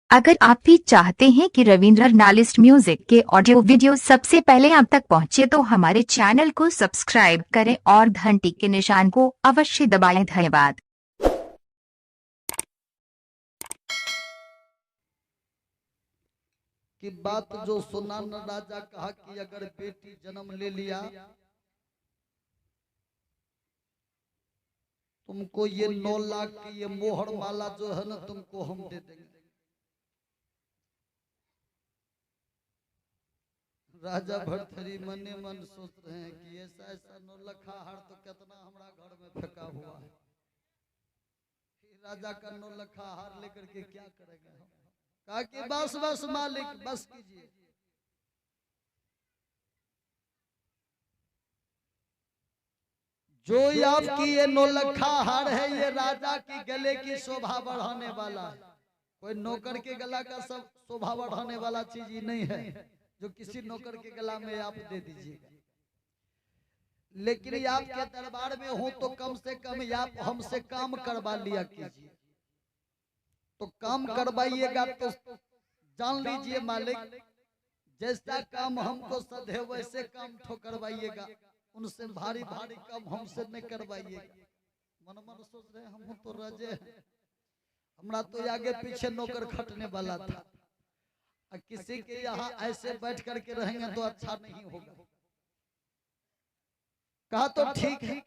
अगर आप भी चाहते हैं कि रविंद्र नालिस्ट म्यूजिक के ऑडियो वीडियो सबसे पहले आप तक पहुंचे तो हमारे चैनल को सब्सक्राइब करें और घंटी के निशान को अवश्य दबाएं। धन्यवाद। कि बात जो सुना न राजा कहा कि अगर बेटी जन्म ले लिया तुमको ये 9 लाख की ये मोहर माला जो है ना तुमको हम दे देंगे। राजा भरथरी मने मन सोच रहे हैं कि ऐसा ऐसा 9 लाख हार तो कितना हमारा घर में फेंका हुआ है। राजा का 9 लाख हार लेकर के क्या करेंगे हम? कहा कि बस बस मालिक बस कीजिए। जो आपकी ये 9 लाख हार है ये राजा की गले की शोभा बढ़ाने वाला है। कोई नौकर के गला का सब शोभा बढ़ाने वाला चीज ही नहीं है जो किसी नौकर के गला में आप दे दीजिएगा। लेकिन आपके दरबार में हो तो कम से कम आप हमसे काम करवा लिया कीजिए। तो काम करवाइएगा तो जान लीजिए मालिक जैसा काम हमको सधे वैसे काम ठोकरवाइएगा, उनसे भारी भारी काम हमसे नहीं करवाइएगा। मन मन सोच रहे हम तो राजे हैं, हमरा तो आगे पीछे नौकर खटने वाला था। किसी के यहाँ ऐसे बैठ करके रहेंगे तो अच्छा नहीं होगा। कहा तो ठीक है,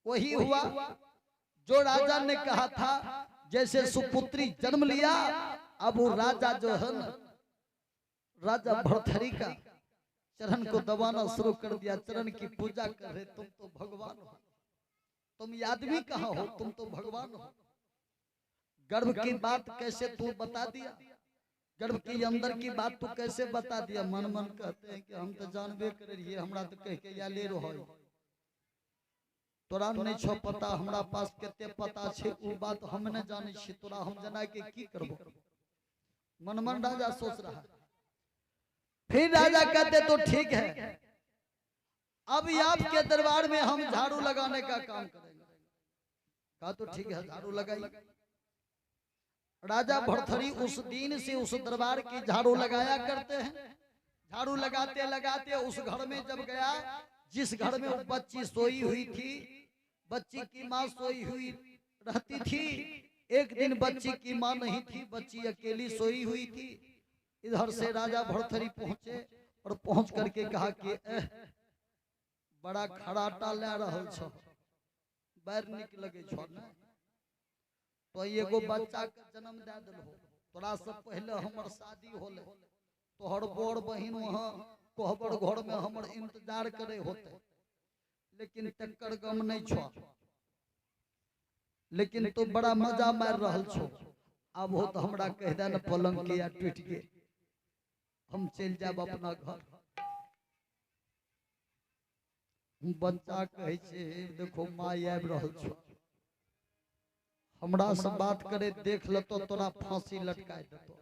वही हुआ जो राजा ने कहा था। जैसे सुपुत्री जन्म लिया अब वो राजा जो है ना राजा भरथरी का चरण को दबाना शुरू कर दिया, चरण की पूजा कर रहे। तुम तो भगवान हो, तुम आदमी कहाँ हो, तुम तो भगवान हो। गर्भ की बात कैसे तू बता दिया, गर्भ के अंदर की बात तू कैसे बता दिया। मन मन कहते हैं कि हम तो जानबे करे रहिए, हमरा तो कह के या ले रहो तोरा नहीं छो पता, हमरा पास केते पता छे वो बात हम न जाने छी, तोरा हम जना के की करबो। मन मन राजा सोच रहा। फिर राजा कहते तो ठीक है, अब आपके दरबार में हम झाड़ू लगाने का काम करेंगे। कहा तो ठीक है, झाड़ू लगाइए। राजा भरथरी उस दिन से उस दरबार की झाड़ू लगाया करते हैं। झाड़ू लगाते लगाते उस घर में जब गया जिस घर में वो बच्ची सोई हुई थी, बच्ची की माँ सोई हुई रहती थी। एक दिन बच्ची की माँ नहीं थी, बच्ची अकेली सोई हुई थी। इधर से राजा भरथरी पहुंचे और पहुंच करके कहा कि बड़ा खराटा ले रहल छो, बैर निक लगे छो ना, तो एगो बच्चा के जन्म दे दिलहो। तोरा से पहले हमर शादी होले, तोहर बड़ बहिन वहां कोहबर घर में हमर इंतजार करे होते, लेकिन तकर गम नहीं छो। लेकिन तू बड़ा मजा मार रहल छो। अब हो तो हमरा कह दे न पलंग के या टूट के हम चल जाब अपना घर। बच्चा कहे छे देखो माँ आबि रहल छो, हमरा से बात करे देख ल तो तोरा फांसी लटका देतो।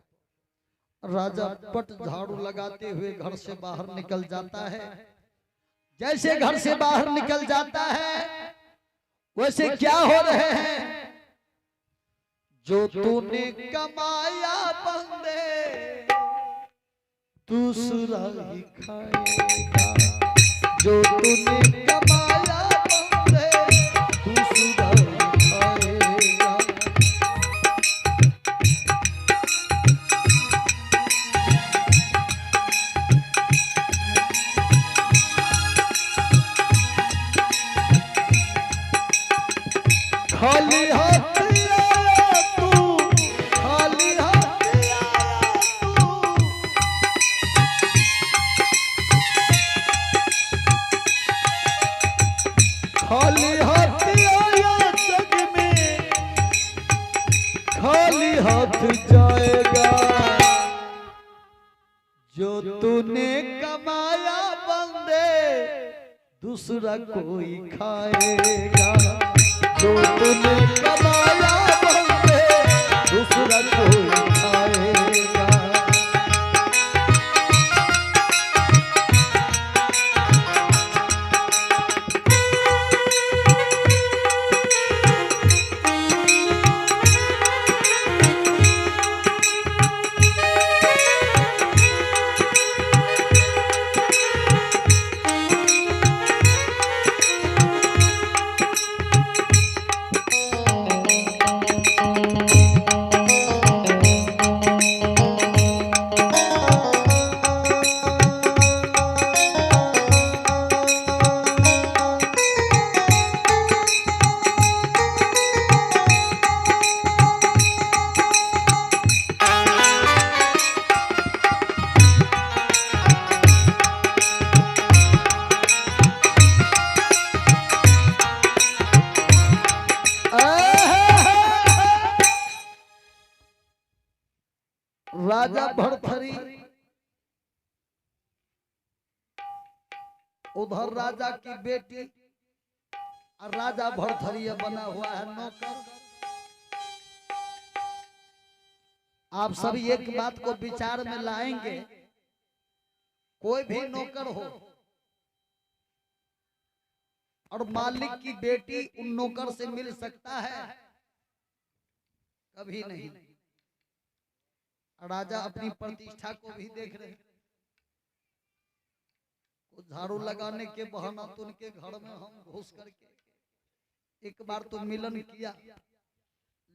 राजा पट झाड़ू लगाते हुए घर से बाहर निकल जाता है। जैसे घर से बाहर निकल जाता है वैसे क्या हो रहे हैं, जो तूने कमाया बंदे दूसरा ही खाएगा, जो तूने कमाया बंदे दूसरा ही खाएगा। खाली हाथ आया तू, खाली हाथ आया तू, खाली हाथ आया जग में, खाली हाथ जाएगा। जो तूने कमाया बंदे दूसरा कोई खाएगा, जो तूने कमाया बंदे दूसरा कोई खाएगा। राजा भरथरी, उधर राजा की बेटी और राजा भरथरी बना हुआ है नौकर। आप सभी एक बात को विचार में लाएंगे, कोई भी नौकर हो और मालिक की बेटी उन नौकर से मिल सकता है? कभी नहीं। राजा अपनी प्रतिष्ठा को भी देख रहे, झाड़ू लगाने के बहाना तो उनके घर में हम घुस करके एक बार तो मिलन किया,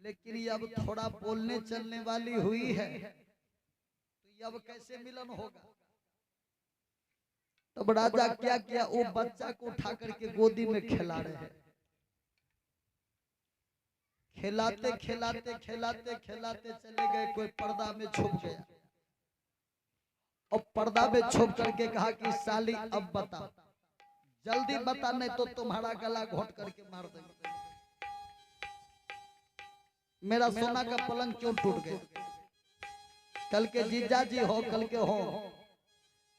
लेकिन ये अब थोड़ा बोलने चलने वाली हुई है तो ये अब कैसे मिलन होगा? तब राजा क्या किया, वो बच्चा को उठा करके गोदी में खिला रहे हैं। खिलाते खिलाते खिलाते खिलाते चले गए, कोई पर्दा में छुप गया और पर्दा में छुप करके कहा कि साली अब बता, जल्दी बता नहीं तो तुम्हारा गला घोट करके मार देंगे। मेरा सोना का पलंग क्यों टूट गया? कल के जीजा जी हो, कल के हो,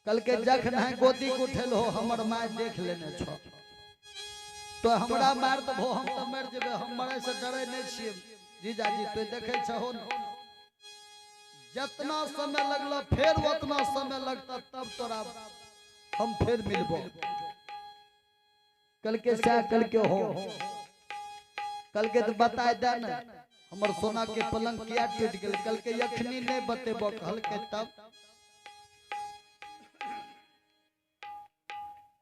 कल के जखन है गोदी उठेल हो, हमर माय देख लेने छो तो हमरा मार दबो, हम तो मर जेबे, हम मरे से डरे नहीं छिए। जीजा जी तो देखे छहो न, जितना समय लगलो फिर उतना समय लगता, तब तोरा हम फिर मिलबो। कल के से कल के हो, कल के तो बताए दे न हमर सोना के पलंग किया टूट गेल, कल के यखनी नहीं बतेबो, कल के तब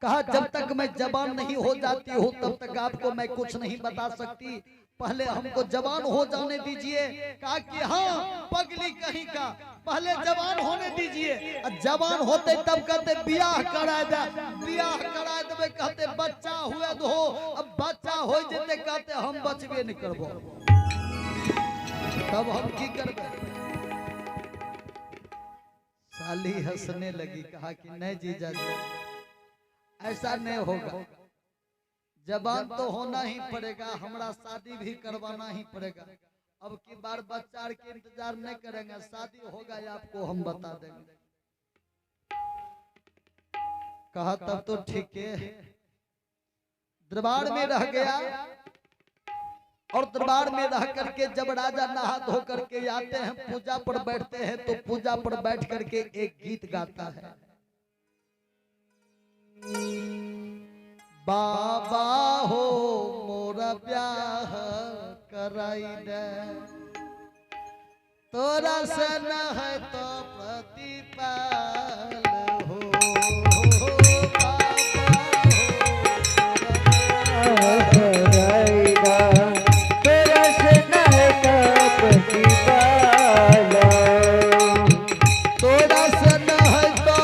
कहा जब तक मैं जवान नहीं हो जाती हूँ तब तक आपको मैं कुछ नहीं बता सकती, पहले हमको जवान हो जाने दीजिए। कहा कि हाँ पगली कहीं का, पहले जवान होने दीजिए। जवान होते तब कहते ब्याह करा दे, ब्याह करा देवे, कहते बच्चा हुए दो, अब बच्चा हो जेते कहते हम बचबे नहीं करबो, तब हम की करबे? साली हंसने लगी, कहा कि नहीं जीजा जी ऐसा नहीं होगा, जवान तो होना ही पड़ेगा, हमरा शादी भी करवाना ही पड़ेगा। अब की बार बच्चा के इंतजार नहीं करेंगे, शादी होगा या आपको हम बता देंगे। कहा तब तो ठीक है। दरबार में रह गया और दरबार में रह करके जब राजा नहा धो करके आते हैं, पूजा पर बैठते हैं, तो पूजा पर बैठ करके एक गीत गाता है, बाबा हो मोरा ब्याह कराई दे, तोरा से न है तो प्रतिपाल हो, बाबा हो कराई दे, तोरा से न है तो प्रतिपाल, तोरा से न है तो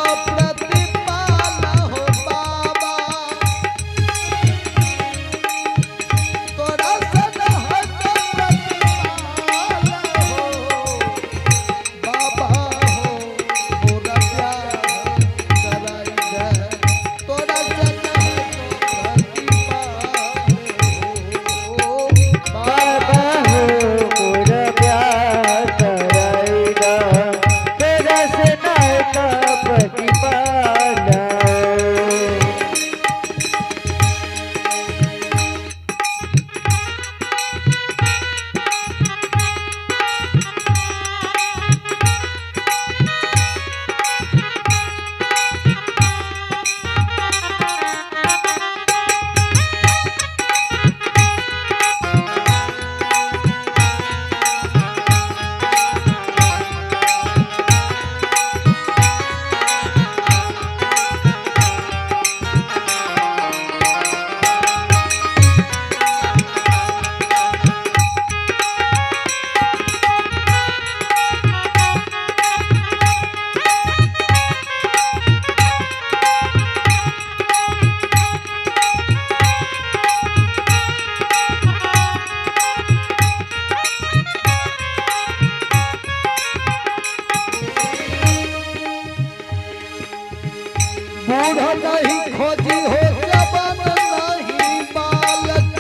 बूढ़ा नहीं खोजी हो जवान नहीं बालक,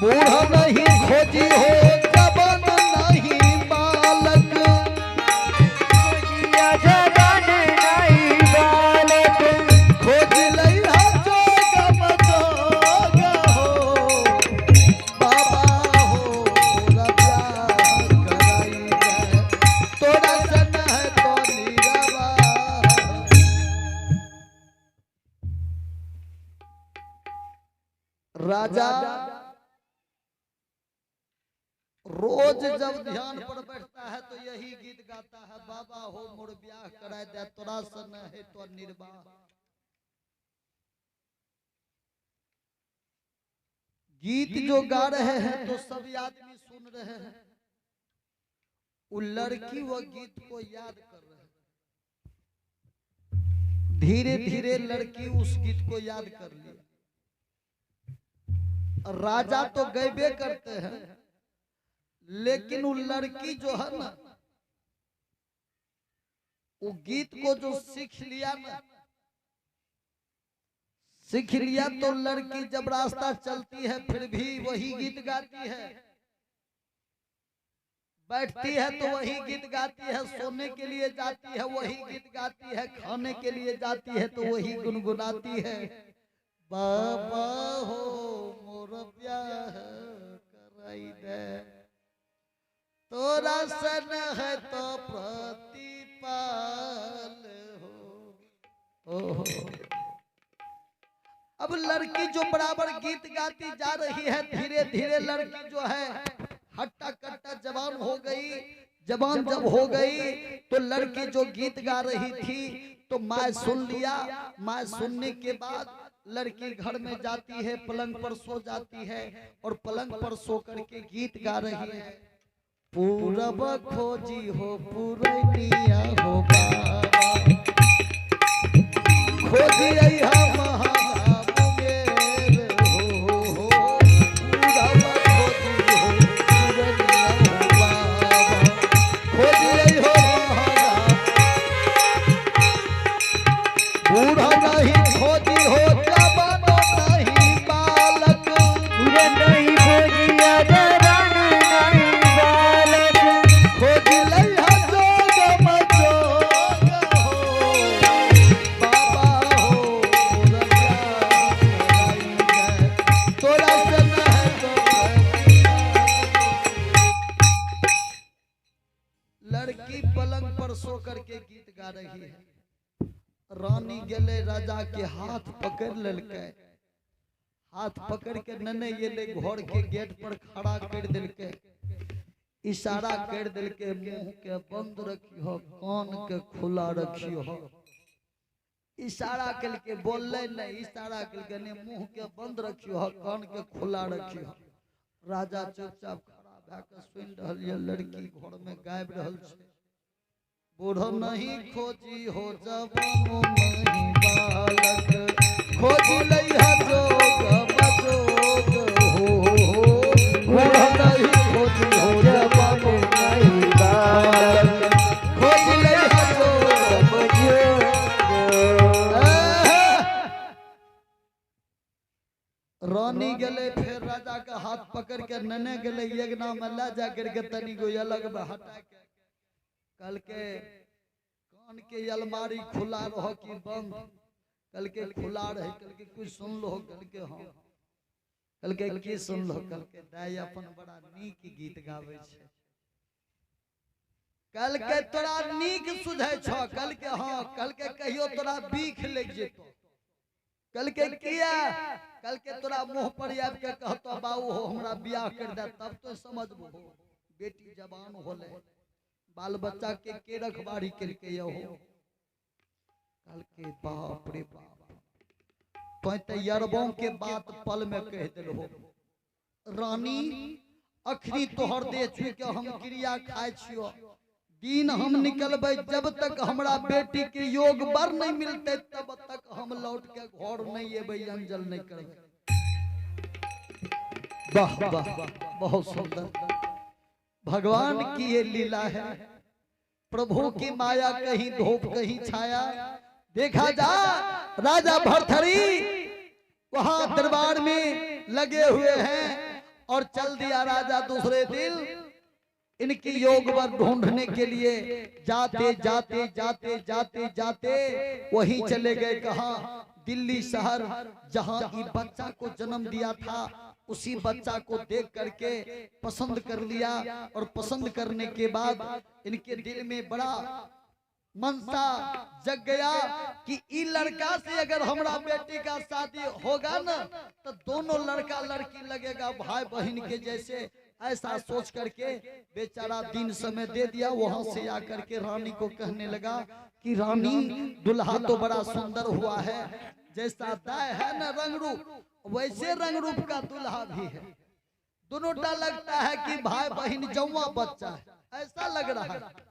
बूढ़ा बूढ़ा नहीं खोजी हो जवान नहीं बालक, जवान नहीं बालक, खोज लैया जोग मजोग हो बाबा हो रब्या कराई है तोरा सन है तो नीरवा। राजा रोज जब ध्यान पर बैठता है तो यही गीत गाता है, बाबा हो मोर ब्याह कराए दे तोरा सन है तो निर्वाह। गीत जो गा रहे हैं तो सभी आदमी सुन रहे हैं, वो लड़की वो गीत को याद कर रहे हैं। धीरे धीरे लड़की उस गीत को याद कर ली। राजा तो गैबे करते हैं, लेकिन वो लड़की जो है ना, वो गीत को जो सीख लिया ना, सीख लिया तो लड़की जब रास्ता चलती है फिर भी वही गीत गाती है, बैठती है तो वही गीत गाती है, सोने के लिए जाती है वही गीत गाती है, खाने के लिए जाती है तो वही गुनगुनाती है, बाबा हो मोर ब्याह कराई दे तोरा सन है तो प्रतिपाल हो। अब लड़की जो बराबर गीत गाती जा रही है, धीरे धीरे लड़की जो है हट्टा कट्टा जवान हो गई। जवान जब हो गई तो लड़की जो गीत गा रही थी तो माँ सुन लिया। माँ सुनने के बाद लड़की घर में जाती है, पलंग पर सो जाती है और पलंग पर सो करके गीत गा रही है, पूरब खोजी हो पूरनिया हो बाबा, खोजी अइहा महामुंगेर हो, पूरब खोजी हो पूरनिया हो बाबा, खोजी अइहा बूढ़ा नहीं खोजी हो जवान नहीं बालक, बूढ़ा नहीं खोजिया जवान नहीं बालक, खोज लैया जोग मजोग हो बाबा हो रब्या कराई है तोरा सन है तो लड़की पलंग पर सो करके गीत गा रही है। रानी गेले राजा के हाथ पकड़ लेलके, हाथ पकड़ के नने ये ले घर के गेट पर खड़ा कर दिलके, इशारा कर दिलके, मुंह के बंद रखियो कान के खुला रखियो। इशारा करके बोले नहीं, इशारा करके ने मुंह के बंद रखियो कान के खुला रखियो। राजा चुपचाप खड़ा भए के सुन रहल ये लड़की घर में गाबि रहल छै, बूढ़ो नहीं खोजी हो जवानो नहीं बालक, खोजी लैया जोग मजोग हो, बूढ़ो नहीं खोजी हो जवानो नहीं बालक, खोजी लैया जोग मजोग। रानी गेले फिर राजा का हाथ पकड़ के नने गेले यज्ञ में ला जा करके तनी को अलग में हटा के कल के कान के अलमारी खुला रहो कि बंद, कल के खुला रहे, कल के कुछ सुन लो, कल के हाँ, कल के की सुन लो, कल के दाई अपन बड़ा नीक गीत गावे छे, कल के तोरा नीक सुझै छ, कल के हाँ, कल के कहियो तोरा बीख लग जेतो, कल के किया, कल के तोरा मुंह पर आब के कहतो बाबू हो हमरा बियाह कर दे, तब तो समझबो बेटी जवान होले, बाल बच्चा के रखवारी करके यो कल के बाप रे बाप तो यरबों के बात पल में कह दिल हो। रानी अखनी तोहर दे छुई के हम क्रिया खाए छियो, दिन हम निकलबे जब तक हमरा बेटी के योग बर नहीं मिलते तब तक हम लौट के घर नहीं एबे, अंजल नहीं करबे। वाह वाह बहुत सुंदर, भगवान की ये लीला है, प्रभु की माया कहीं धूप कहीं छाया। देखा जा राजा भरथरी वहां दरबार में लगे हुए हैं और चल दिया राजा दूसरे दिन इनकी योग वर ढूंढने के लिए। जाते जाते जाते जाते जाते वहीं चले गए कहा, दिल्ली शहर, जहां ये बच्चा को जन्म दिया था। उसी बच्चा को देख करके पसंद कर लिया और पसंद करने के बाद इनके दिल में बड़ा मनसा जग गया कि ई लड़का से अगर हमरा बेटी का शादी होगा ना तो दोनों लड़का लड़की लगेगा भाई बहन के जैसे। ऐसा सोच करके बेचारा दिन समय दे दिया। वहां से आकर के रानी को कहने लगा कि रानी दुल्हा तो बड़ा सुंदर हुआ है, जैसा दाय है ना रंग रूप वैसे रंग रूप का दुल्हा भी है। दोनों टा लगता है कि भाई बहन जौवा बच्चा है, ऐसा लग रहा है।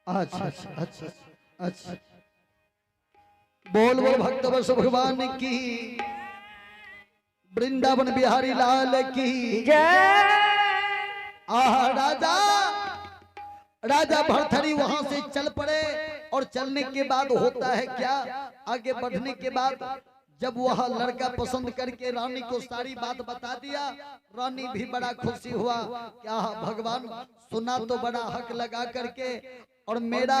अच्छा अच्छा अच्छा अच्छा, बोल बोल भक्त बस भगवान की, वृंदावन बिहारी लाल की जय। राजा राजा भरथरी वहां से चल पड़े। और चलने के बाद होता है क्या, आगे बढ़ने के बाद जब वह लड़का पसंद करके रानी को सारी बात बता दिया, रानी भी बड़ा खुशी हुआ। क्या भगवान सुना तो बड़ा हक लगा करके, और मेरा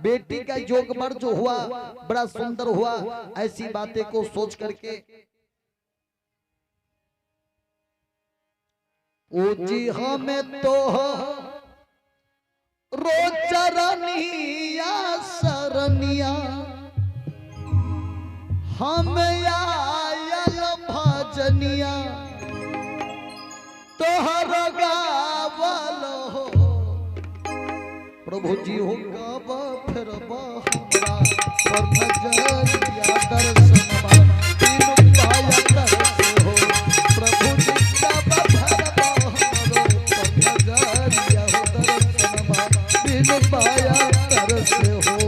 बेटी का योग वर जो हुआ बड़ा सुंदर हुआ। ऐसी बातें को सोच करके पूजी हमें तो रोज चरनिया सरनिया, हम आयल भजनिया तोहर गावल हो। प्रभु जी हो गावा फिर हमरा पर नजरिया दर्शनवा तीन पाया तरस हो। प्रभु जी गावा फिर हमरा पर नजरिया हो दर्शनवा तीन पाया तरस हो।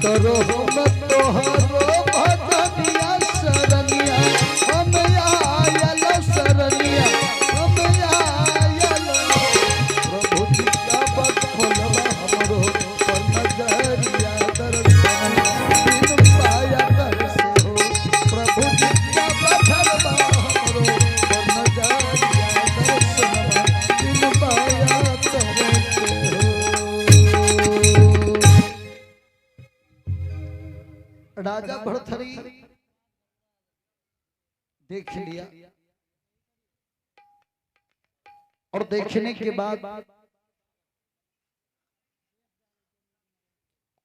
करो हम तोहरो भजनिया सरनिया, हम आयल सरनिया, हम आयल। प्रभु जी का बखोलवा हमरो पर नजरिया दर्शनवा बिन पाया तरस हो। प्रभु जी का बखोलवा हमरो पर नजरिया दर्शनवा बिन पाया तरस हो। राजा भरथरी देख लिया और देखने के बाद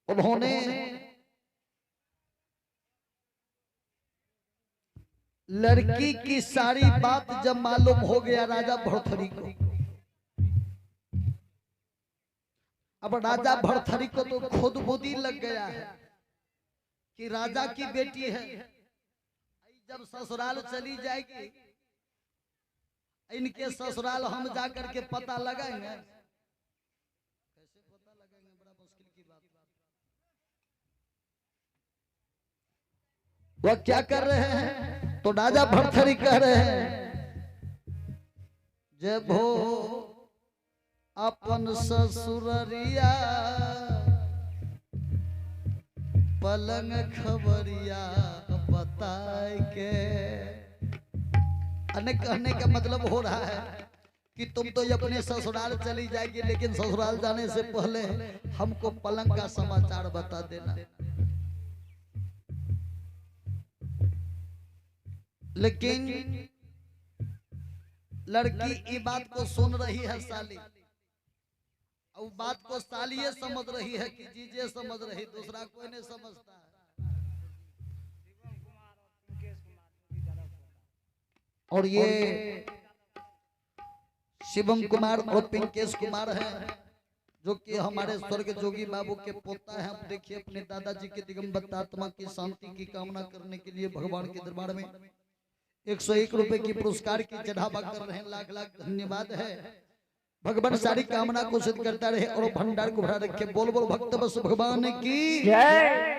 उन्होंने लड़की की सारी बात जब मालूम हो गया राजा भरथरी को, अब राजा भरथरी को तो खुद बुद्धि लग गया है कि राजा की बेटी है, जब ससुराल चली जाएगी इनके ससुराल हम जाकर के पता लगाएंगे। कैसे पता लगाएंगे, बड़ा मुश्किल की बात। वह क्या कर रहे हैं, तो राजा भरथरी कह रहे हैं, जब हो अपन ससुररिया पलंग खबरिया बताए के। कहने का मतलब हो रहा है कि तुम तो अपने ससुराल चली जाएगी, लेकिन ससुराल जाने से पहले हमको पलंग का समाचार बता देना। लेकिन लड़की ये बात को सुन रही है साली, और बात को साली ये समझ रही है कि जीजे समझ रही, दूसरा कोई नहीं समझता है। और ये शिवम कुमार और पिंकेश कुमार हैं, जो कि हमारे स्वर्ग जोगी बाबू के पोता हैं। अब देखिए अपने दादाजी के दिगंबर आत्मा की शांति की कामना करने के लिए भगवान के दरबार में 101 रुपए की पुरस्कार की चढ़ावा कर रहे हैं। लाख लाख धन्यवाद है। भगवान सारी कामना को सिद्ध करता रहे और भंडार को भरा रखे। बोल बोल भक्त बस भगवान की जय।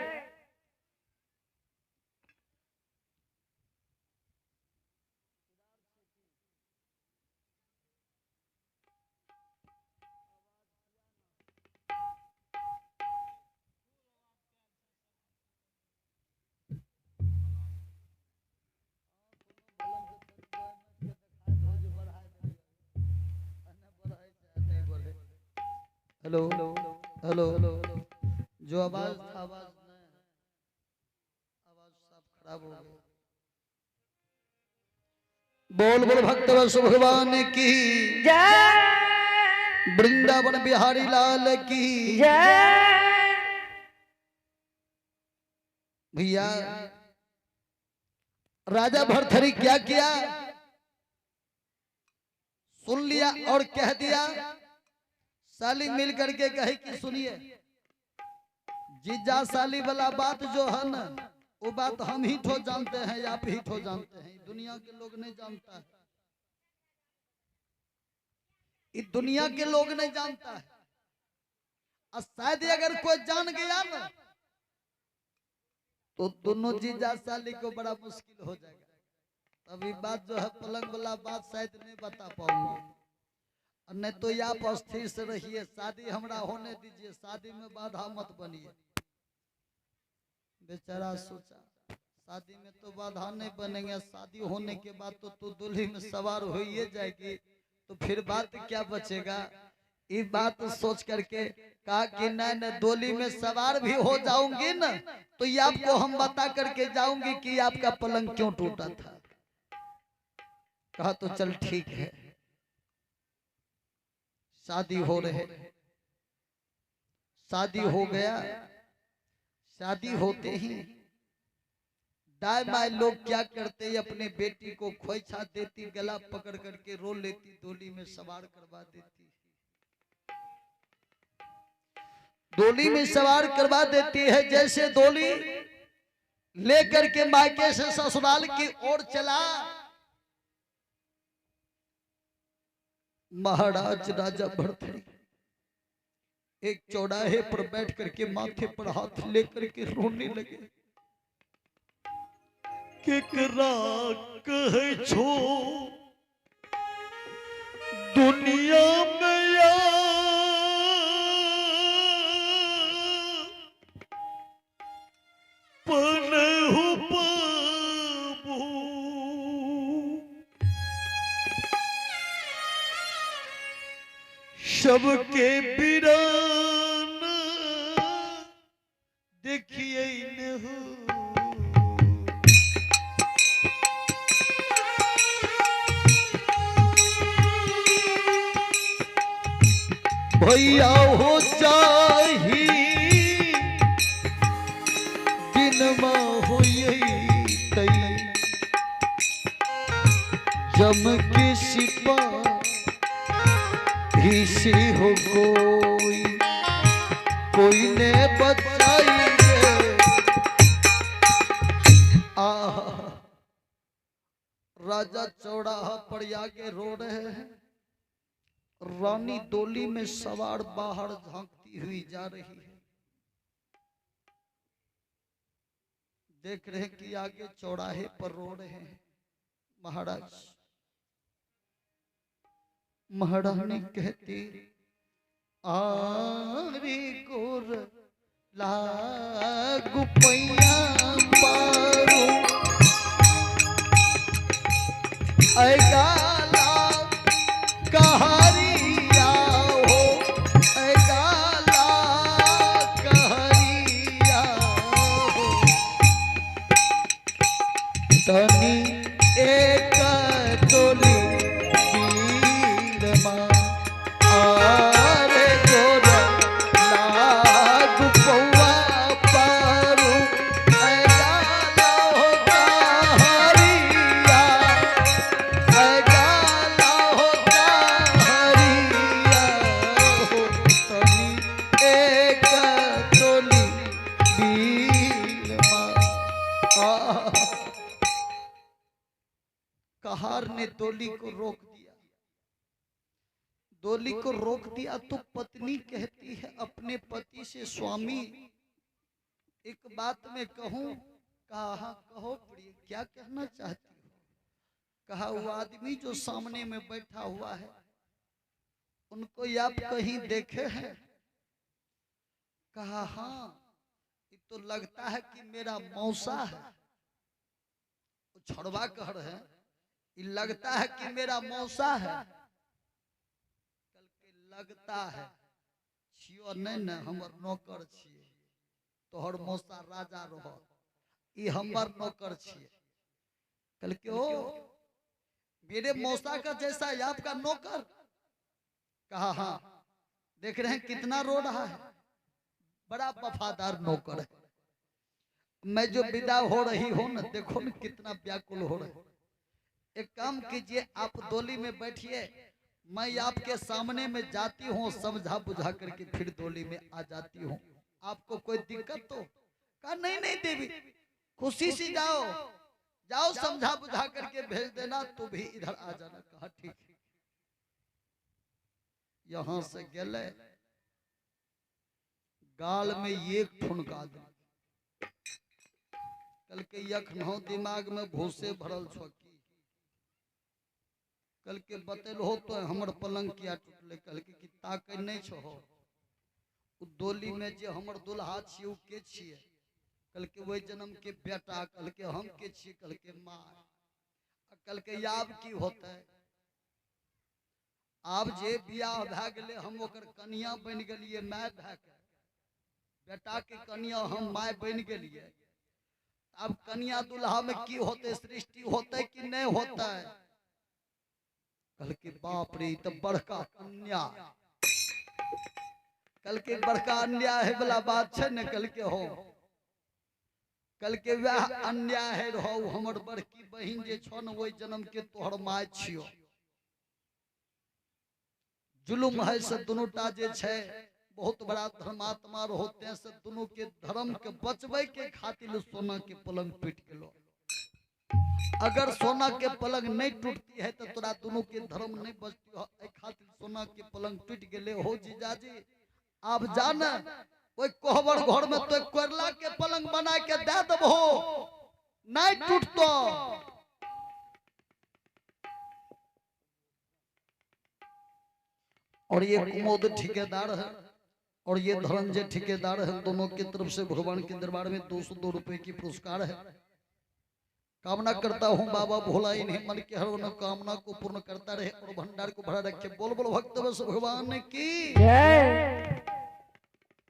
हेलो हेलो जो आवाज आवाज सब खराब हो गया। बोल बोल भक्त बस भगवान की जय। वृंदावन बिहारी लाल की जय। भैया राजा भरथरी क्या किया, सुन लिया और कह दिया। साली मिल करके कहे कि सुनिए, जीजा साली वाला बात जो है ना, वो बात हम ही तो जानते हैं, आप ही तो जानते हैं, दुनिया के लोग नहीं जानता है, इस दुनिया के लोग नहीं जानता है। और शायद अगर कोई जान गया ना तो दोनों जीजा साली को बड़ा मुश्किल हो जाएगा। अभी बात जो है पलंग वाला बात शायद नहीं बता पाऊंगी, नहीं तो आप स्थिर से रहिए, शादी हमरा होने दीजिए, शादी में बाधा मत बनिए। बेचारा सोचा शादी में तो बाधा नहीं बनेंगे, शादी होने के बाद तो तू दूल्ही में सवार हो ही जाएगी, तो फिर बात क्या बचेगा। ये बात सोच करके कहा कि नहीं डोली में सवार भी हो जाऊंगी ना तो ये आपको हम बता करके जाऊंगी कि आपका पलंग क्यों टूटा था। कहा तो चल ठीक है। शादी हो रहे, शादी हो गया। शादी होते ही दाई माई लोग क्या करते, अपने बेटी को खोइछा देती, गला पकड़ करके रो लेती, डोली में सवार करवा देती, डोली में सवार करवा देती है। जैसे डोली लेकर के मायके से ससुराल की ओर चला, महाराज राजा भरथरी एक चौराहे पर बैठ करके माथे पर हाथ लेकर के रोने लगे। केकरा कहे छो दुनिया में या पनहु बाबू, सबके बिरान देखिए न हो। भैया हो चाही दिन हो तई जम के सिपा से हो कोई ने बचाइए। राजा चौराहा पर आगे रो रहे हैं, रानी डोली में सवार बाहर झांकती हुई जा रही है। देख रहे कि आगे चौराहे पर रो रहे हैं महाराज। महारानी कहती आरी गोर लागू पैया पारू, ऐ गाला कहारिया हो, ऐ गाला कहारिया हो, तनी एक डोली बीरमा आरे गोरा लाग पौआ पारू ऐगाला हो हरिया ऐगाला हो हरिया हो तनी एक डोली बीरमा कहार ने डोली को रोक दिया। डोली को रोक दिया तो पत्नी कहती है अपने पति से, स्वामी एक बात मैं कहूं। कहा हाँ कहो प्रिय, क्या कहना चाहती हो? कहा वो आदमी जो सामने में बैठा हुआ है उनको आप कहीं देखे हैं? कहा हाँ ये तो लगता है कि मेरा मौसा है। छड़वा कह रहे हैं लगता है कि मेरा मौसा है। कल के लगता है छियो नहीं न हमर नौकर छिए, तोहर मौसा राजा रह, ये हमर नौकर छिए। कल के ओ मेरे मौसा का जैसा है आपका नौकर? कहा हाँ देख रहे हैं कितना रो रहा है, बड़ा वफादार नौकर है। मैं जो विदा हो रही हूं न, देखो न कितना व्याकुल हो रहा है। एक काम कीजिए, आप डोली में बैठिए, मैं आपके सामने में जाती हूँ, समझा बुझा करके फिर डोली में आ जाती हूँ। आपको कोई दिक्कत तो? कहा नहीं नहीं देवी, खुशी से जाओ जाओ, समझा बुझा करके भेज देना, तू भी इधर आ जाना। कहा ठीक है। यहां से गले गाल में एक ठुनका दे। कल के यखनौ दिमाग में भूसे भरल छोकी। कल के बतेल हो तो हमर पलंग किया टूटले? कल के कि ताकै नहीं छहो। उ डोली में जे हमर दुल्हा छिए उ के छिए? कल के वही जन्म के बेटा। कल के हम के छिए? कल के माँ। कल के याब की होते? आब जे बियाह भए गेले हम ओकर कनिया बन गेलिए, माय भए के। बेटा के कनिया हम माय बन गेलिए। अब कनिया दुल्हा में की होते? सृष्टि होते कि नहीं होता है? कल के बाप रे तो बड़का अन्याय। कल के बड़का अन्याय वाला बात है न। कल के हो कल के वह अन्याय है रहो, हमर बड़की बहिन जे छो न वही जन्म के तोहर माय छियो। जुलुम है से दुनुटा जे छे बहुत बड़ा धर्मात्मा होते हैं से दोनों के धर्म के बचबे के खातिर सोना के पलंग पीट गेलो। अगर सोना के पलंग नहीं टूटती है तो तोरा दोनों के धर्म नहीं बचती हो, खातिर सोना के पलंग टूट गेले हो जीजाजी। आप जान ओई कोहबर घर में तो कोयला के पलंग बना के दे देबो, नहीं टूटतो। और ये कुमोद ठेकेदार है और ये धनंजय ठेकेदार है, दोनों की तरफ से भगवान के दरबार में 202 रुपए की पुरस्कार है। कामना करता हूँ बाबा भोला इन्हें मन के हर कामना को पूर्ण करता रहे और भंडार को भरा रखे। बोल बोल भक्त बस भगवान की।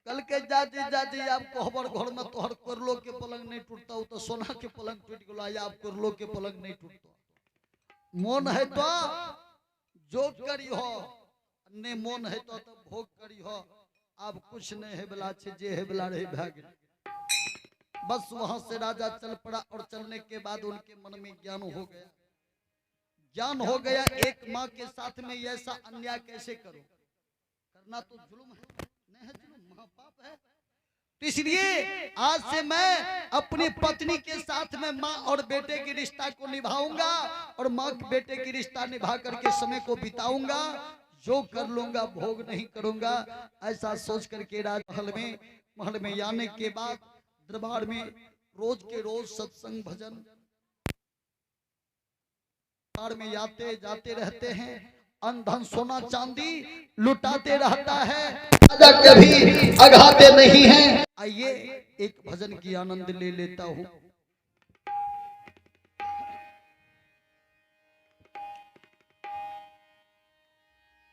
कल के जाजी जाजी आप कोहबर घर में तोहर कोरलो के पलंग नहीं टूटता हो तो सोना के पलंग टूट गया, आप कोरलो के पलंग नहीं टूटता। मोन है तो जो करी हो, ने मोन है तो भोग करी हो। आप कुछ नहीं है बला छे, जे है बला रहे भाग। बस वहां से राजा चल पड़ा और चलने के बाद उनके मन में ज्ञान हो गया। ज्ञान हो गया एक माँ के साथ में ऐसा अन्याय कैसे करो? करना तो जुल्म है, नहीं है जुल्म, महापाप है। तो इसलिए आज से मैं अपनी पत्नी के साथ में माँ और बेटे की रिश्ता को निभाऊंगा और माँ बेटे की रिश्ता निभा करके समय को बिताऊंगा। जो कर लूंगा भोग नहीं करूंगा, ऐसा सोच करके महल में आने के बाद दरबार में रोज के रोज सत्संग भजन दरबार में आते जाते रहते हैं। अनधन सोना चांदी लुटाते रहता है, राजा कभी अघाते नहीं हैं। आइए एक भजन की आनंद ले लेता हूं।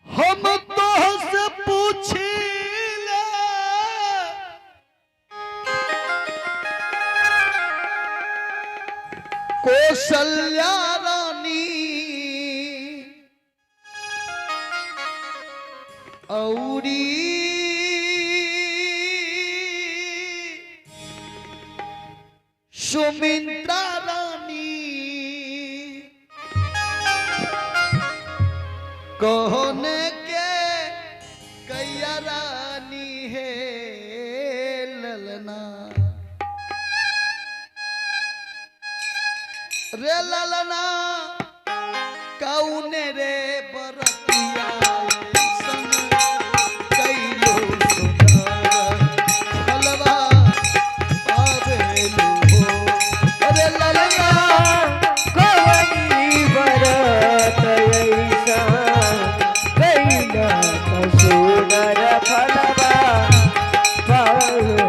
हम तो से पूछे कौशल्या रानी औरी सुमित्रा रानी कहने के कैया रानी है ललना रे ललना कौने रे बरतिया संग कैलो सुंदर फलवा पावेलू हो रे ललना कवनी बरत ऐसा कैला सुंदर फलवा पावे।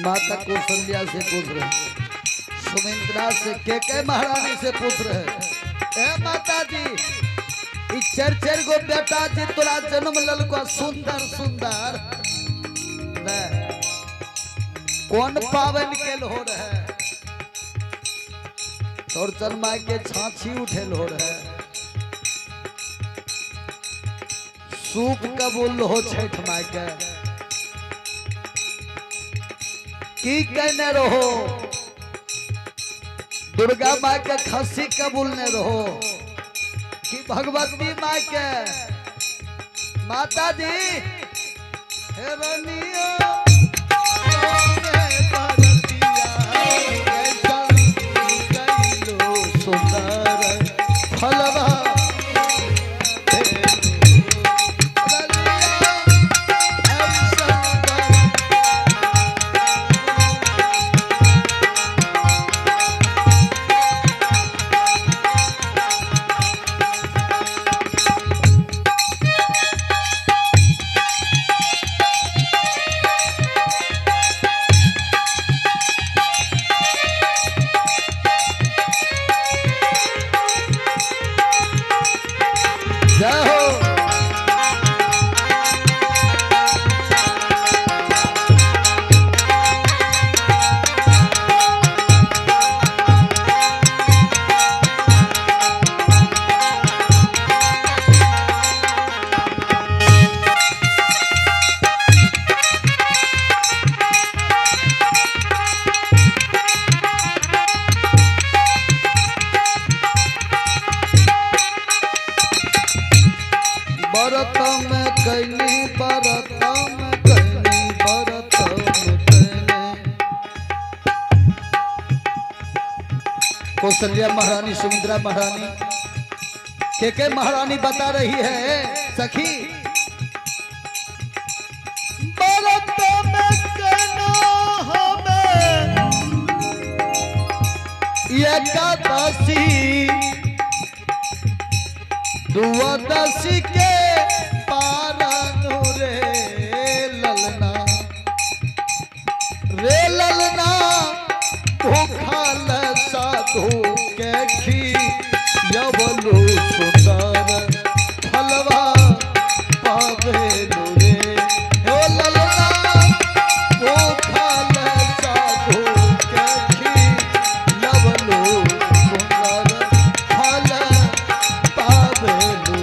माता कौशल्या से पूछ रहे, सुमित्रा से के महारानी से पूछ रहे, ए माता जी चार चार गो बेटा जी तोरा जन्म ललको सुंदर सुंदर कौन पावन के हो रहे तोर जन्मा के छाछी उठेल हो रहे सूप कबूल हो छठ माई के की कहने रहो दुर्गा माँ के खसी कबूलने रहो कि भगवती माँ के माता जी सुंदर फलवा कौशल्या महारानी सुमित्रा महारानी के महारानी बता रही है सखी एकादशी द्वादशी के पारनु रे ललना भूखल साधु के खियवलु सुंदर फलवा पावेलु रे हे ललना भूखल साधु के खियवलु सुंदर फल पावेलु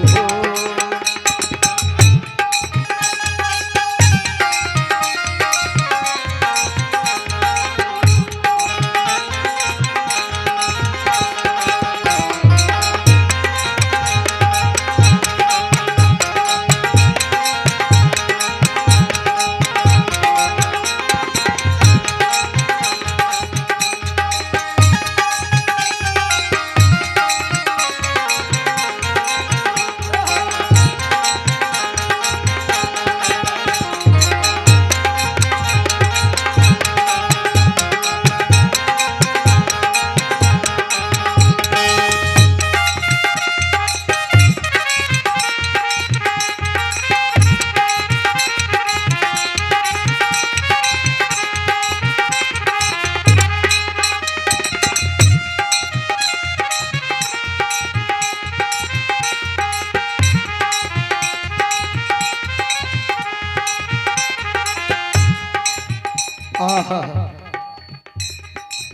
आहा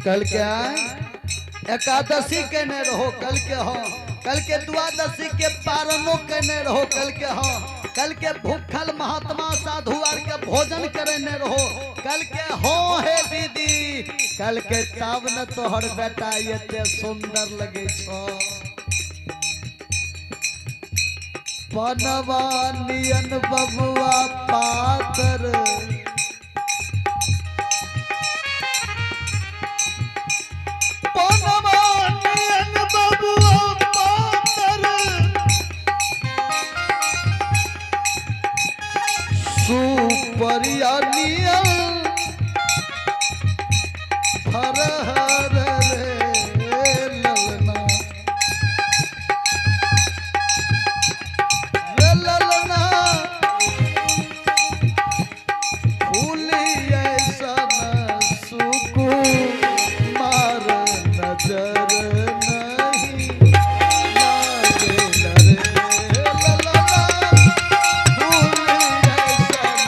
कल के आए एकादशी केने रहो कल के हो, कल के द्वादशी के पारनो केने रहो कल के हो, कल के भूखल महात्मा साधु आर के भोजन करने रहो कल के हो हे दीदी, कल के तब न तोहर बेटा एते सुंदर लगे छो। पनवा नियन बबुआ पातर, पनवा नियन बबुआ पातर, सुपरिया नियन फरहर रे ललना, रे ललना फूली ऐसन सुकुमार नजर नहीं लागेल रे ललना, फूली ऐसन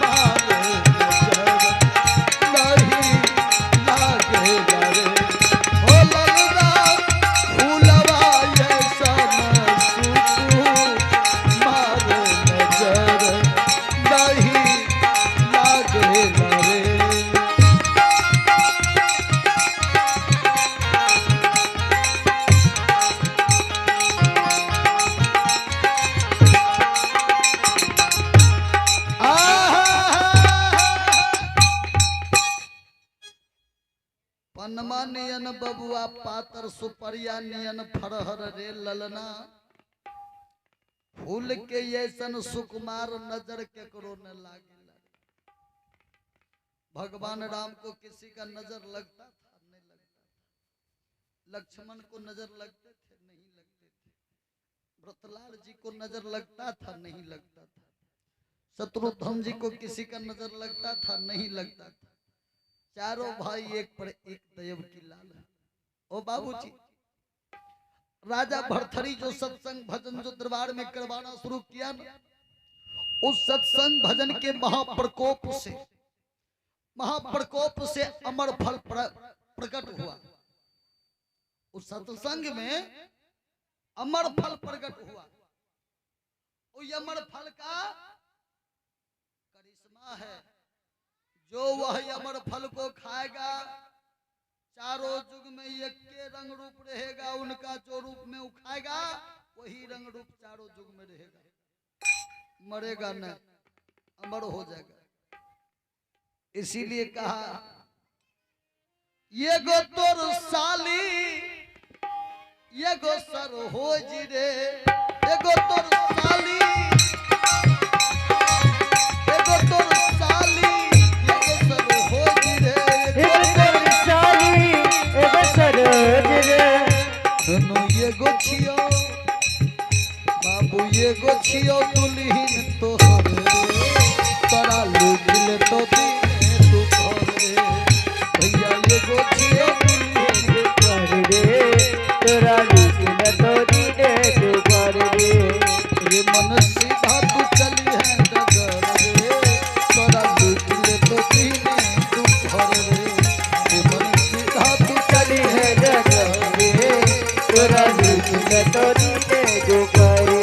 सुकुमार नजर नहीं लागेल रे, हो ललना फूलवा ऐसन सुकुमार नजर नहीं लागेल रे। पनमा नियन बबुआ पातर, सुपरिया नियन फरहर रे ललना, फूल के ऐसन सुकुमार नजर केकरो न लागे। भगवान राम को किसी का नजर लगता था नहीं लगता था, लक्ष्मण को नजर लगते थे नहीं लगते थे, व्रतलाल जी को नजर लगता था नहीं लगता था, शत्रुघ्न जी को किसी का नजर लगता था नहीं लगता था, चारों भाई एक पर एक दैव की लाल है। ओ बाबूजी, राजा भरथरी जो सत्संग भजन जो दरबार में करवाना शुरू किया ना, उस सत्संग भजन के महाप्रकोप से अमर फल प्रकट हुआ। उस सत्संग में अमर फल प्रकट हुआ। उस अमर फल का करिश्मा है, जो वह अमर फल को खाएगा चारों युग में एक के रंग रूप रहेगा, उनका जो रूप में उखाएगा वही रंग रूप चारों युग में रहेगा, मरेगा न, अमर हो जाएगा। इसीलिए कहा ये गो तोर साली ये गो सर हो जी रे, ये गो तोर साली ये गो तोर साली ये गो सर हो जी रे, दोनों ये गो छियो बाबू ये गो छियो दुल्हीन तोहर रे, तोरा लुटिल तो दीने दुपहर रे, भैया ये गो छियो दुल्हीन तोहर रे, तोरा लुटिल तो दीने दुपहर रे, रे मन सीधा तू चली है डगर रे, तोरा लुटिल तो दीने दुपहर रे, रे मन सीधा तू चली है डगर रे, तोरा लुटिल तो दीने दुपहर रे।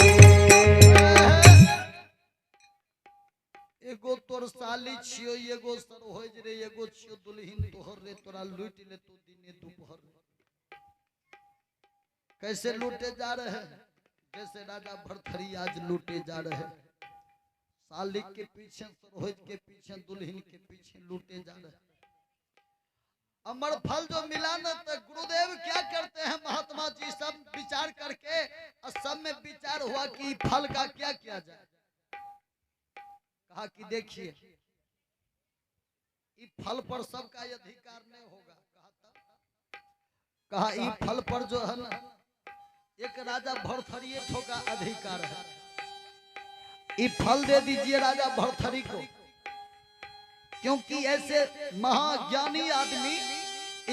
एगो तोर साली छियो एगो सर होज रे, एगो छियो दुल्हीन तोहर रे, तोरा लूट ले तो दिने दोपहर। कैसे लूटे जा रहे हैं? जैसे राजा भरथरी आज लूटे जा रहे हैं, साली के पीछे सरोज के पीछे दुल्हीन के पीछे लूटे जा रहे हैं। अमर फल जो मिला ना, तो गुरुदेव क्या करते हैं महात्मा जी सब विचार करके, और सब में विचार हुआ कि फल का क्या किया जाए। कहा कि देखिए इस फल पर सबका अधिकार नहीं होगा। कहा इस फल पर जो है ना एक राजा भरथरी ठोका अधिकार है, ये फल दे दीजिए राजा भरथरी को, क्योंकि ऐसे महाज्ञानी आदमी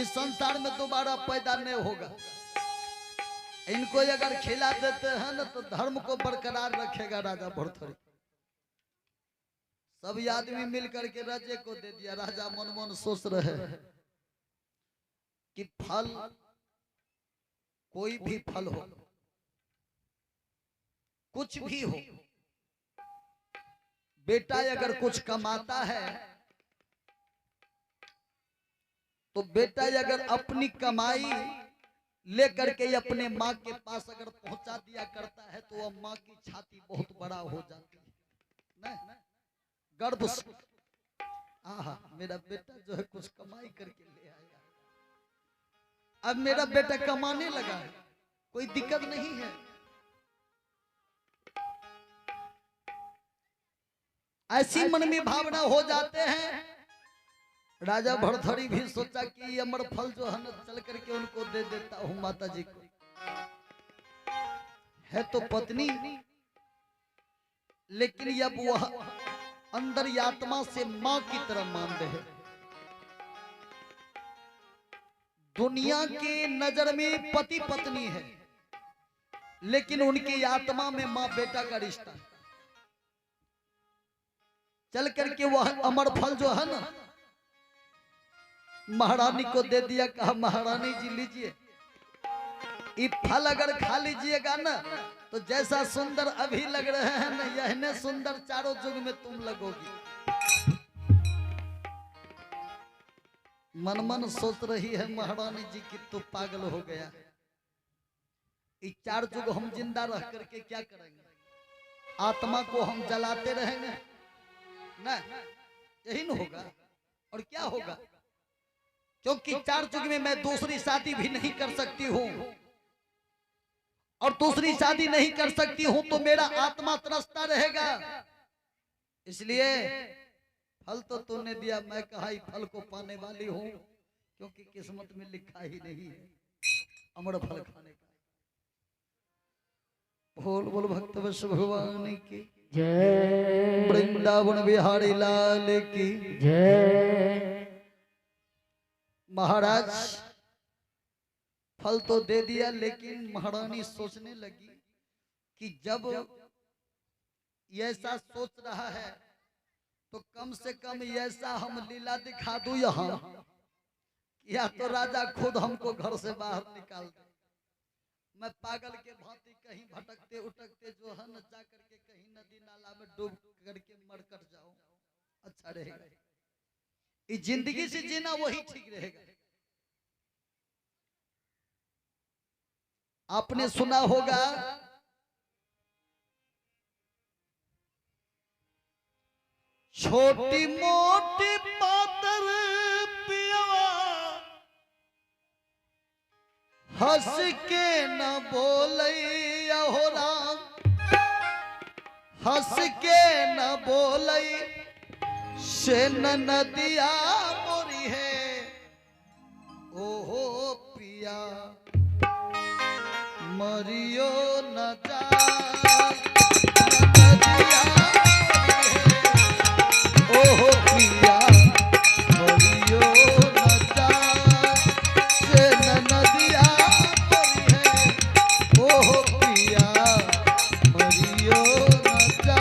इस संसार में दोबारा पैदा नहीं होगा। इनको अगर खिला देते हैं ना तो धर्म को बरकरार रखेगा राजा भरथरी। सभी आदमी मिल करके राजे को दे दिया। राजा मन मन सोच रहे कि फल कोई भी फल हो, कुछ भी हो, बेटा अगर कुछ कमाता है तो बेटा अगर अपनी कमाई लेकर के अपने माँ के पास अगर पहुंचा दिया करता है तो वह माँ की छाती बहुत बड़ा हो जाती है ना, गर्व से आहा मेरा बेटा जो है कुछ कमाई करके ले आया, अब मेरा बेटा कमाने लगा है, कोई दिक्कत नहीं है। ऐसी मन में भावना हो जाते हैं। राजा भरथरी भी सोचा कि अमर फल जो है न चल करके उनको दे देता हूं माता जी को, है तो पत्नी, लेकिन अब वह अंदर आत्मा से मां की तरह मान रहे। दुनिया के नजर में पति पत्नी है, लेकिन उनकी आत्मा में मां बेटा का रिश्ता है। चल करके वह अमर फल जो है ना महारानी को दे दिया। कहा महारानी जी लीजिए, ये फल अगर खा लीजिएगा ना तो जैसा सुंदर अभी लग रहे हैं ना, यह सुंदर चारों युग में तुम लगोगी। मन मन सोच रही है महारानी जी की तो पागल हो गया, ये चार युग हम जिंदा रह करके क्या करेंगे? आत्मा को हम जलाते रहेंगे ना, यही न होगा। और क्या होगा? क्योंकि चार युग में मैं दूसरी शादी भी नहीं कर सकती हूँ, और दूसरी शादी नहीं कर सकती हूँ तो मेरा आत्मा तरसता रहेगा। इसलिए फल तो तूने दिया, मैं कहा फल को पाने वाली हूँ, क्योंकि किस्मत में लिखा ही नहीं है अमर फल खाने का। बोल बोल भक्त भगवान की जय, वृंदावन बिहारी लाल की जय। महाराज फल तो दे दिया, लेकिन महारानी सोचने लगी कि जब ऐसा सोच रहा है तो कम से कम ऐसा हम लीला दिखा दूं यहाँ, या तो राजा खुद हमको घर से बाहर निकाल दे। मैं पागल के भांति कहीं भटकते उटकते जो है न जा करके कहीं नदी नाला में डूब करके मर कर जाऊं, अच्छा रहेगा। इस जिंदगी से जीना वही ठीक रहेगा। आपने सुना होगा छोटी मोटी पातर पियवा हंस के न बोलई हो राम, हंस के न बोलई से नदिया मोरी है। ओहो पिया मरियो न जा नदिया मोरी है। ओहो पिया मरियो न जा से नदिया मोरी है। ओहो पिया मरियो न जा।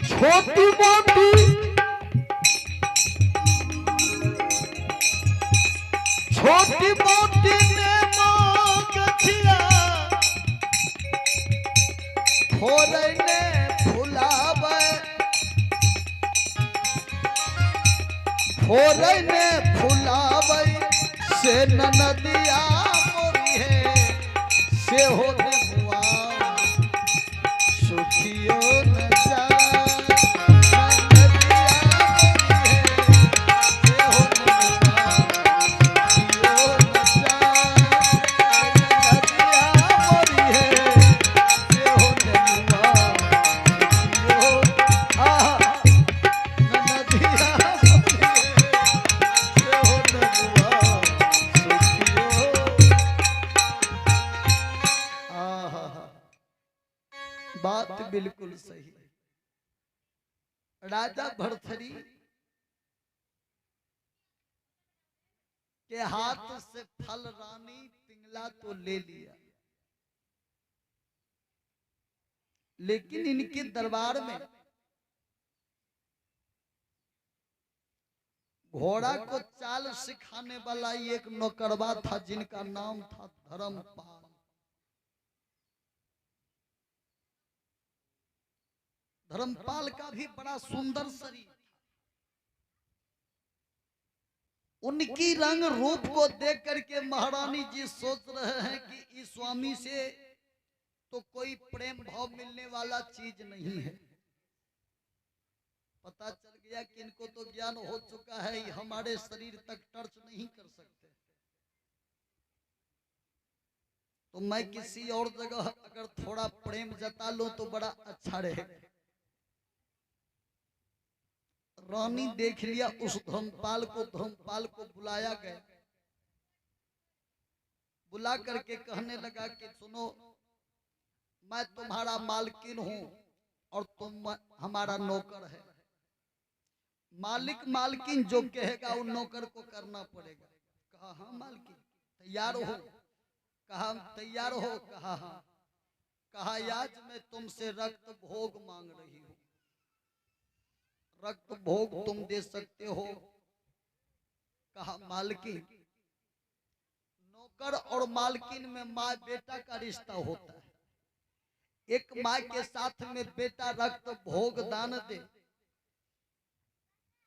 छोटी मोटी छोटी मोटी गछिया फोरई ने फुलावे, फोरई ने फुलावे से नदिया मोरी है। से होने हुआ सुखियो न जा। राजा भरथरी के हाथ से फल रानी पिंगला तो ले लिया, लेकिन इनके दरबार में घोड़ा को चाल सिखाने वाला एक नौकरवा था जिनका नाम था धर्मपाल। धर्मपाल का भी बड़ा सुंदर शरीर था। उनकी रंग रूप को देख करके महारानी जी सोच रहे हैं कि इस स्वामी से तो कोई प्रेम भाव मिलने वाला चीज नहीं है। पता चल गया कि इनको तो ज्ञान हो चुका है, हमारे शरीर तक टच नहीं कर सकते, तो मैं किसी और जगह अगर थोड़ा प्रेम जता लूं तो बड़ा अच्छा रहेगा। रानी देख लिया उस धर्मपाल को बुलाया गया। बुला करके कहने लगा कि सुनो, मैं तुम्हारा मालकिन हूं और तुम हमारा नौकर है। मालिक मालकिन जो कहेगा उन नौकर को करना पड़ेगा। कहा हाँ मालकिन, तैयार हो? कहा तैयार हो? कहा हाँ। कहा आज मैं तुमसे रक्त भोग मांग रही हूं, रक्त भोग तुम दे सकते हो? कहा मालकिन, नौकर और मालकिन में माँ बेटा का रिश्ता होता है। एक माँ के साथ में बेटा रक्त भोग दान दे,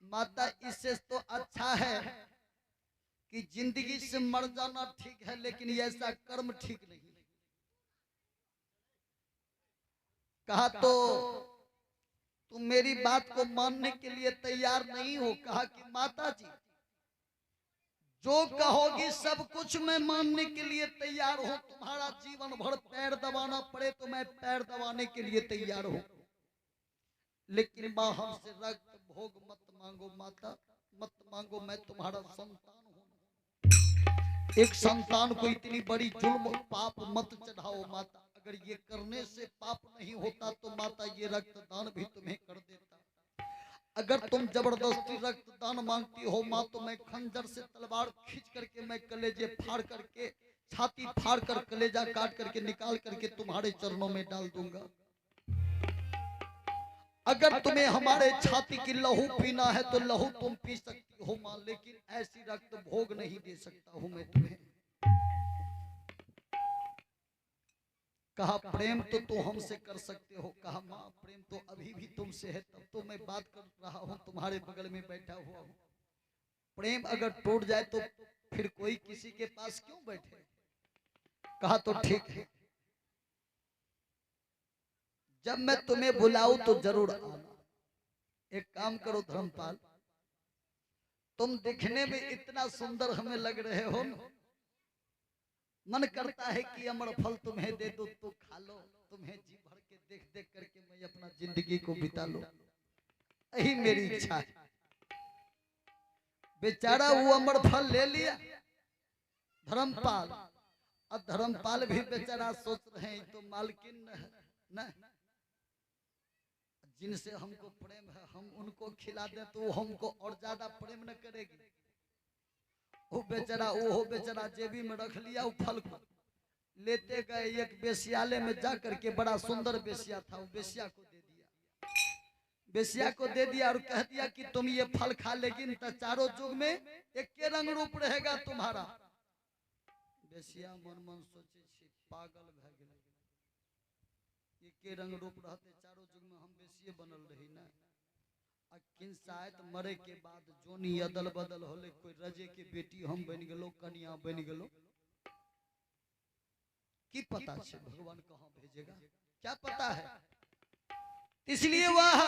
माता इससे तो अच्छा है कि जिंदगी से मर जाना ठीक है, लेकिन ऐसा कर्म ठीक नहीं। कहा तो तुम मेरी बात को मानने के लिए तैयार नहीं हो? कहा कि माता जी जो कहोगी सब कुछ मैं मानने के लिए तैयार हूं। तुम्हारा जीवन भर पैर दबाना पड़े तो मैं पैर दबाने के लिए तैयार हूं, लेकिन मां हमसे रक्त भोग मत मांगो। माता मत मांगो, मैं तुम्हारा संतान हूं। एक संतान को इतनी बड़ी जुल्म पाप मत चढ़ाओ माता। अगर ये करने से पाप नहीं होता तो माता ये रक्तदान भी तुम्हें कर देता। अगर तुम जबरदस्ती रक्तदान मांगती हो माँ, तो मैं खंजर से तलवार खींच करके मैं कलेजे फाड़ करके, छाती फाड़ कर कलेजा काट करके निकाल करके तुम्हारे चरणों में डाल दूंगा। अगर तुम्हें हमारे छाती की लहू पीना है तो लहू तुम पी सकती हो माँ, लेकिन ऐसी रक्त भोग नहीं दे सकता हूं मैं तुम्हें। कहा प्रेम तो तू हमसे कर सकते हो। कहा माँ प्रेम तो अभी भी तुमसे है, तब तो मैं बात कर रहा हूँ, तुम्हारे बगल में बैठा हुआ हूँ। प्रेम अगर टूट जाए तो फिर कोई किसी के पास क्यों बैठे? कहा तो ठीक है, जब मैं तुम्हें बुलाऊं तो जरूर आना। एक काम करो धर्मपाल, तुम दिखने में इतना सुंदर हमें लग रहे हो, मन करता है कि अमर फल तुम्हें दे दो तो खा लो। तुम्हें जी भर के देख देख करके मैं अपना जिंदगी को बिता लो, यही मेरी इच्छा है। बेचारा वो अमर फल ले लिया धर्मपाल, और धर्मपाल भी बेचारा सोच रहे हैं तो मालकिन न जिनसे हमको प्रेम है हम उनको खिला दे तो वो हमको और ज्यादा प्रेम न करेगी। वो बेचारा जेबी में रख लिया वो फल को। लेते गए एक बेसियाले में जा करके, बड़ा सुंदर बेसिया था, वो बेसिया को दे दिया। बेसिया को दे दिया और कह दिया कि तुम ये फल खा लेगी तो चारों युग में एक के रंग रूप रहेगा तुम्हारा। बेसिया मन मन सोचे पागल भे गेल, ये के रंग रूप रहते चारों युग में हम बेसिए बनल रही ना। किन शायद मरे के बाद जोनी अदल बदल होले, कोई रजे के बेटी हम बन गेलो, कन्या बन गेलो, की पता है भगवान कहाँ भेजेगा, क्या पता है। इसलिए वह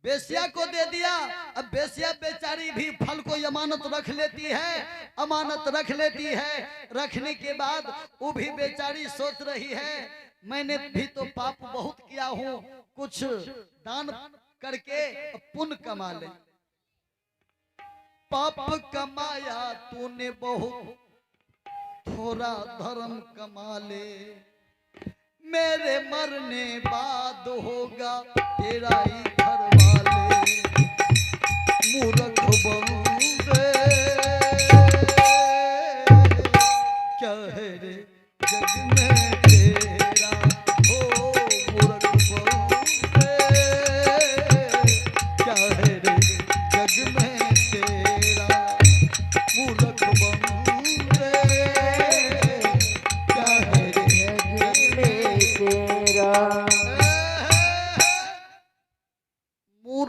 बेसिया को दे दिया। अब बेसिया बेचारी भी फल को अमानत रख लेती है, अमानत रख लेती है। रखने के बाद वो भी बेचारी सोच रही है मैंने भी तो पाप बहुत किया हूँ, कुछ दान करके पुण्य कमा ले। पाप कमाया तूने बहुत, थोड़ा धर्म कमा ले, मेरे मरने बाद होगा तेरा ही घर वाला।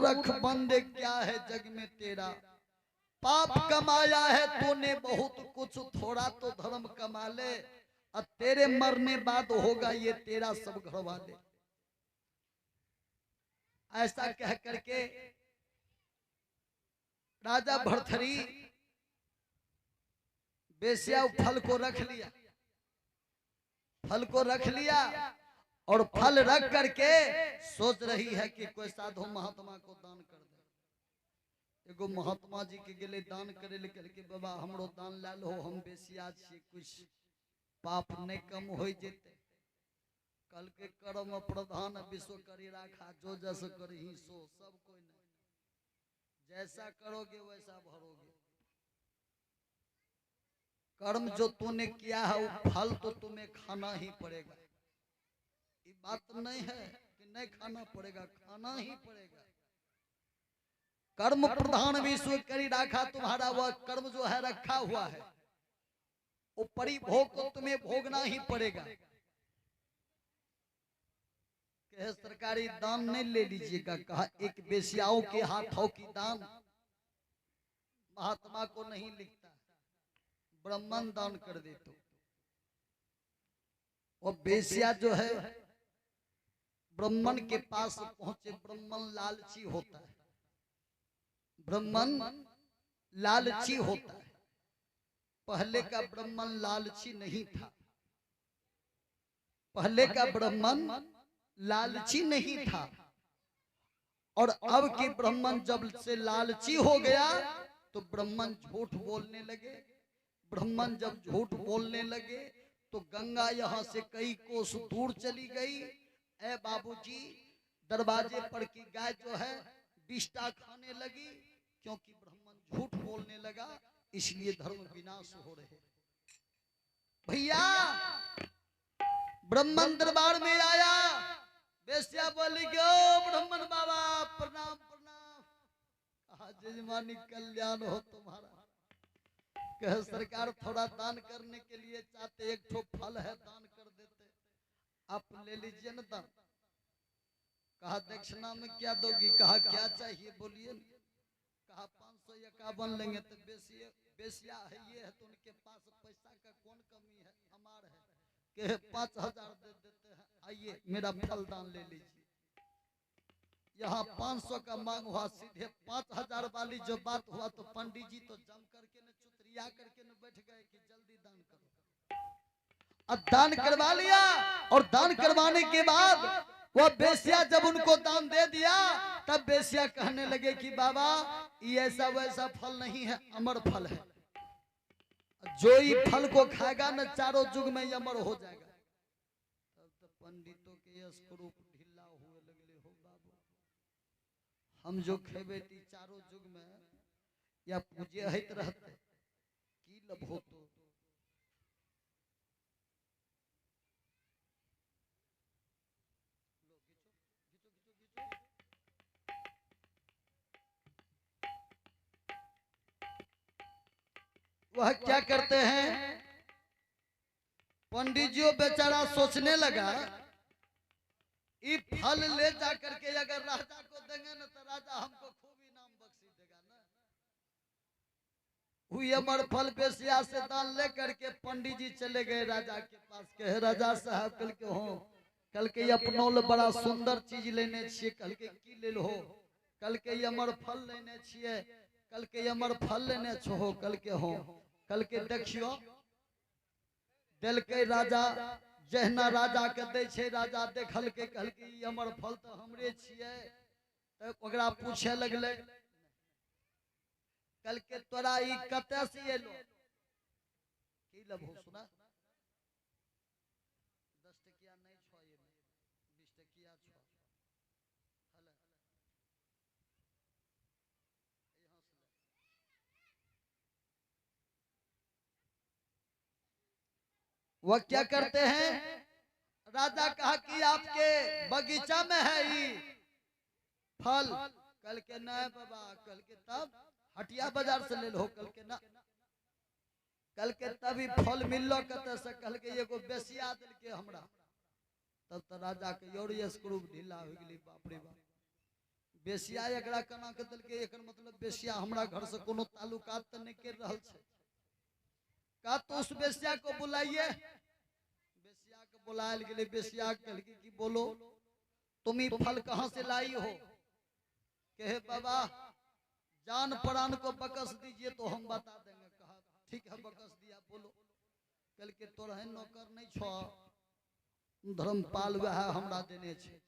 मूर्ख बंदे क्या है जग में तेरा, पाप कमाया है तूने बहुत कुछ, थोड़ा तो धर्म कमा ले, और तेरे मरने बाद होगा ये तेरा सब घर वाले। ऐसा कह करके राजा भरथरी बेस्या फल को रख लिया, फल को रख लिया और फल रख करके सोच रही है कि कोई साधु महात्मा को दान कर दे। एगो महात्मा जी के गेले दान करे ले करके बाबा हमरो दान ला लो, हम बेसिया छी, कुछ पाप नहीं कम हो जेते। कल के कर्म प्रधान विश्व करी राखा, जो जस करही सो सब कोई नहीं, जैसा करोगे वैसा भरोगे। कर्म जो तूने किया है वो फल तो तुम्हें खाना ही पड़ेगा। ये बात नहीं है कि नहीं खाना पड़ेगा, खाना ही पड़ेगा। कर्म प्रधान विश्व करी राखा, तुम्हारा वह कर्म जो है रखा हुआ है वो परिभोग को तुम्हें भोगना ही पड़ेगा। कहे सरकारी दान नहीं ले लीजिएगा, कहा एक बेसियाओं के हाथों की दान महात्मा को नहीं लिखता, ब्राह्मण दान कर दे तो। वो बेसिया जो है ब्राह्मण के पास पहुंचे, ब्राह्मण लालची होता है, ब्राह्मण लालची होता है। पहले का ब्राह्मण लालची नहीं था, पहले का ब्राह्मण लालची नहीं था, और अब के ब्राह्मण जब से लालची हो गया तो ब्राह्मण झूठ बोलने लगे। ब्राह्मण जब झूठ बोलने लगे तो गंगा यहाँ से कई कोस दूर चली गई। ए बाबूजी, दरवाजे पर की गाय जो है बिष्टा खाने लगी, क्योंकि ब्राह्मण झूठ बोलने लगा, इसलिए धर्म विनाश हो रहे। भैया ब्राह्मण दरबार में आया, बेस्या बोली गो ब्राह्मण बाबा प्रणाम प्रणाम, आज जजमानी कल्याण हो तुम्हारा। कहे सरकार थोड़ा दान करने के लिए चाहते, एक ठो फल है दान कर देते, आप ले लीजिए ना दान। कहा दक्षिणा में क्या दोगी, कहा क्या चाहिए बोलिए। कहा 551 लेंगे। तो बेसिया है ये है तो उनके पास पैसा का कौन कमी है, हमार है। कहे 5000 दे देते हैं, आइए मेरा फल दान ले लीजिए। यहाँ 500 का मांग हुआ, सीधे 5000 वाली जो बात हुआ तो पंडित जी तो जम करके न चुतरिया करके न बैठ गए कि जल्दी दान करो। अब दान करवा लिया, और दान करवाने के बाद वह बेसिया जब उनको दान दे दिया, तब बेसिया कहने लगे कि बाबा ये ऐसा वैसा फल नहीं है, अमर फल है, जो ये फल को खाएगा न चारों युग में ये अमर हो जाएगा। तब तो पंडितों के यश स्वरूप ढीला हुए लगले, हो बाबू हम जो खेबे ती चारों युग में या पूजे हित रहते की लब हो। तो वह क्या करते हैं, पंडित जी बेचारा सोचने लगा, ये फल ले जा करके अगर राजा को देंगे ना तो राजा हमको खूब इनाम बख्शी देगा ना। हुई अमर फल बेसिया से दान ले करके पंडित जी चले गए राजा के पास। कहे राजा साहब कल के हो, कल के अपनो ले बड़ा सुंदर चीज लेने छिए, कल के की ले लो, कल के अमर फल लेने छिए, कल के अमर फल लेने छो, कल के हो, कल के देखियो दिल के राजा जहना राजा के दे छे, राजा देखल के कहल के अमर फल तो हमरे छिए। तो ओकरा पूछे लगले, कल के तोरा ई कते से एलो, की लबो सुना, 10 टकिया नहीं छो, ये 20 टकिया छो, हले वह क्या करते हैं, राजा कहा कि आपके बगीचा में है ये फल। कल के न बाबा, कल के तब हटिया बाजार से ले लो, कल के ना, कल के तभी फल मिललो कते से, कल के एगो बेसिया दिल के हमरा। तब तो राजा के और ये स्वरूप ढीला हो गई, बाप रे बाप। बेसिया एकरा कना के दल के एकर मतलब बेसिया हमरा घर से कोनो ताल्लुकात त नहीं कर रहल छे। का तो उस बेसिया को बुलाइए। बेसिया को बुलायल गेले। बेसिया कहलकी कि बोलो तुम ही फल कहां से लाई हो? कहे बाबा जान प्राण को बकस दीजिए तो हम बता देंगे। कहा ठीक है बकस दिया। बोलो। कल के तोरहे नौकर नहीं छो, धर्मपाल वह हमरा देने छे।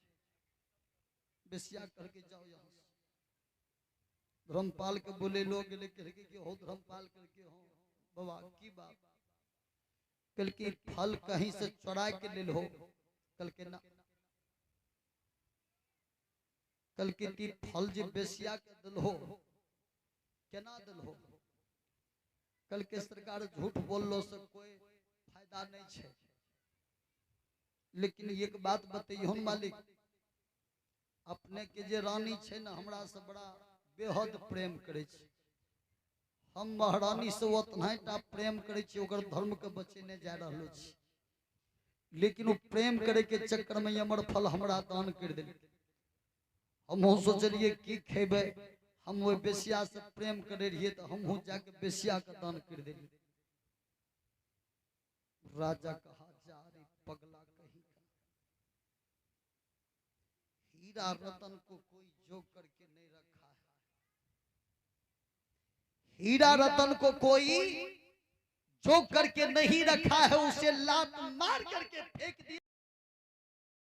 बेसिया करके जाओ यहाँ से। धर्मपाल के बोले लोग गेले कहलके कि हो धर्मपाल करके हो बाबा की बात? कल के फल कहीं से चुरा के ले लो। कल के ना। कल के ती फल जे बेसिया के दल हो केना दल हो? कल के सरकार झूठ बोललो से कोई फायदा नहीं छे। लेकिन एक बात बताइए मालिक, अपने के जे रानी छे ना हमरा से बड़ा बेहद प्रेम करे छे। हम महारानी से उतना टा प्रेम करे छे, ओकर धर्म के बचेने जा रहलो छी। लेकिन वो प्रेम करे के चक्कर में अमर फल हमरा दान कर देल। हम सोचलिए की खेबे, हम वो बेसिया से प्रेम करे रहिए तो हम जाके बेसिया का दान कर देली। राजा कहा जा रे पगला कहीं का, हीरा रतन को कोई जो करके नहीं रखा है। हीरा रतन को कोई जो करके नहीं रखा है, उसे लात मार करके फेंक